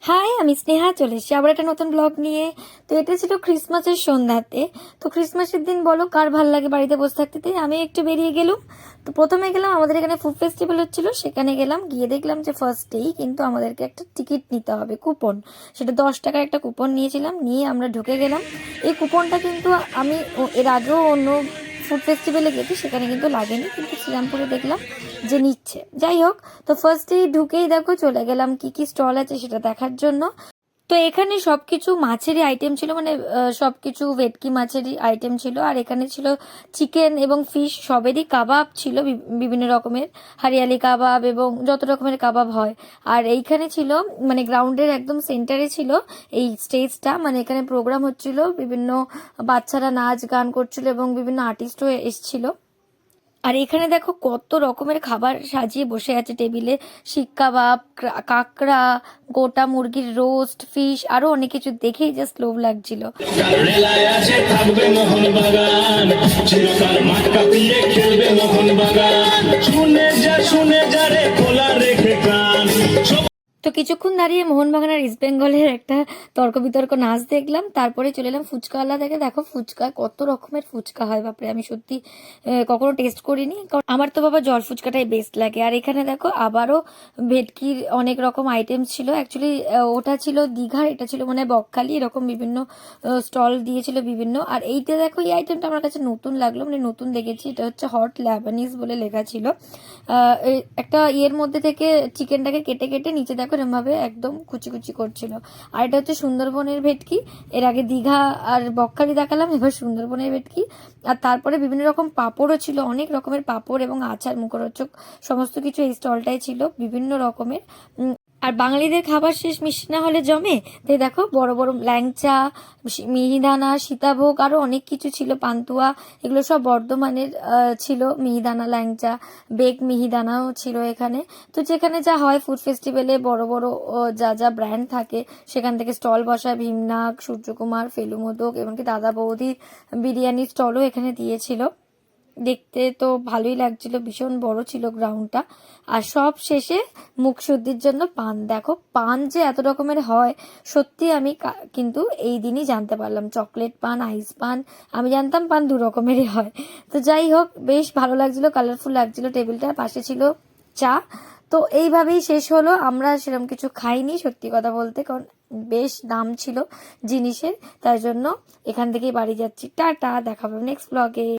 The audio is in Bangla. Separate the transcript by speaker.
Speaker 1: হাই, আমি স্নেহা চলে এসেছি আবার একটা নতুন ব্লগ নিয়ে। তো এটা ছিল ক্রিসমাসের সন্ধ্যাতে। তো ক্রিসমাসের দিন বলো কার ভাল লাগে বাড়িতে বসে থাকতে, তাই আমি একটু বেরিয়ে গেলাম। তো প্রথমে গেলাম আমাদের এখানে ফুড ফেস্টিভ্যাল হচ্ছিল, সেখানে গেলাম, গিয়ে দেখলাম যে ফার্স্টেই কিন্তু আমাদেরকে একটা টিকিট নিতে হবে, কুপন। সেটা 10 টাকার একটা কুপন নিয়েছিলাম, নিয়ে আমরা ঢুকে গেলাম। এই কুপনটা কিন্তু আমি এর আগেও অন্য ফুড ফেস্টিভ্যালে গেছি, সেখানে কিন্তু লাগেনি, কিন্তু শ্রীরামপুরে দেখলাম যে নিচ্ছে। যাই হোক, তো ফার্স্টেই ঢুকেই দেখো চলে গেলাম কি কি স্টল আছে সেটা দেখার জন্য। তো এখানে সবকিছু মাছেরই আইটেম ছিল, মানে সবকিছু ভেটকি মাছেরই আইটেম ছিল। আর এখানে ছিল চিকেন এবং ফিশ সবেরই কাবাব ছিল, বিভিন্ন রকমের হারিয়ালি কাবাব এবং যত রকমের কাবাব হয়। আর এইখানে ছিল মানে গ্রাউন্ডের একদম সেন্টারে ছিল এই স্টেজটা, মানে এখানে প্রোগ্রাম হচ্ছিল, বিভিন্ন বাচ্চারা নাচ গান করছিল এবং বিভিন্ন আর্টিস্টও এসছিল। আর এখানে দেখো কত রকমের খাবার সাজিয়ে বসে আছে টেবিলে, শিক কাবাব, কাঁকড়া, গোটা মুরগির রোস্ট, ফিশ, আরো অনেক কিছু, দেখেই জাস্ট লোভ লাগছিল। তো কিছুক্ষণ দাঁড়িয়ে মোহনবাগান আর ইস্ট বেঙ্গলের একটা তর্ক বিতর্ক নাচ দেখলাম, তারপরে চলে এলাম ফুচকাওয়ালা থেকে। দেখো ফুচকা, কত রকমের ফুচকা হয় বাপরে, আমি সত্যি কখনো টেস্ট করিনি, কারণ আমার তো বাবা জল ফুচকাটাই বেস্ট লাগে। আর এখানে দেখো আবারও ভেটকির অনেক রকম আইটেম ছিল। অ্যাকচুয়ালি ওটা ছিল দীঘার, এটা ছিল মানে বকখালি, এরকম বিভিন্ন স্টল দিয়েছিল বিভিন্ন। আর এইটা দেখো, এই আইটেমটা আমার কাছে নতুন লাগলো, মানে নতুন দেখেছি। এটা হচ্ছে হট ল্যাবানিজ বলে লেখা ছিল। একটা ইয়ের মধ্যে থেকে চিকেনটাকে কেটে কেটে নিচে দেখো এরমভাবে একদম কুচি কুচি করছিল। আর এটা হচ্ছে সুন্দরবনের ভেটকি। এর আগে দীঘা আর বকখালি দেখালাম, এবার সুন্দরবনের ভেটকি। আর তারপরে বিভিন্ন রকম পাঁপড়ও ছিল, অনেক রকমের পাঁপড় এবং আচার, মুখরোচক সমস্ত কিছু এই স্টলটাই ছিল, বিভিন্ন রকমের। আর বাঙালিদের খাবার শেষ মিষ্টি না হলে জমে, তাই দেখো বড় বড় ল্যাংচা, মিহিদানা, সীতাভোগ, আরো অনেক কিছু ছিল, পান্তুয়া, এগুলো সব বর্ধমানের ছিল। মিহিদানা, ল্যাংচা, বেগ মিহিদানাও ছিল এখানে। তো যেখানে যা হয় ফুড ফেস্টিভ্যালে, বড় বড় যা যা ব্র্যান্ড থাকে সেখান থেকে স্টল বসায়, ভীমনাগ, সূর্যকুমার, ফেলুমোদক, এমনকি দাদা বৌদির বিরিয়ানির স্টলও এখানে দিয়েছিল। দেখতে তো ভালোই লাগছিল, ভীষণ বড় ছিল গ্রাউন্ডটা। আর সব শেষে মুখশুদ্ধির জন্য পান। দেখো পান যে এত রকমের হয়, সত্যি আমি কিন্তু এই দিনই জানতে পারলাম। চকলেট পান, আইস পান, আমি জানতাম পান 2 রকমেরই হয়। তো যাই হোক, বেশ ভালো লাগছিল, কালারফুল লাগছিল টেবিলটার পাশে ছিল চা। তো এইভাবেই শেষ হলো। আমরা সেরকম কিছু খাইনি সত্যি কথা বলতে, কারণ বেশ দাম ছিল জিনিসের, তাই জন্য এখান থেকেই বাড়ি যাচ্ছি। টাটা, দেখা হবে নেক্সট ব্লগে।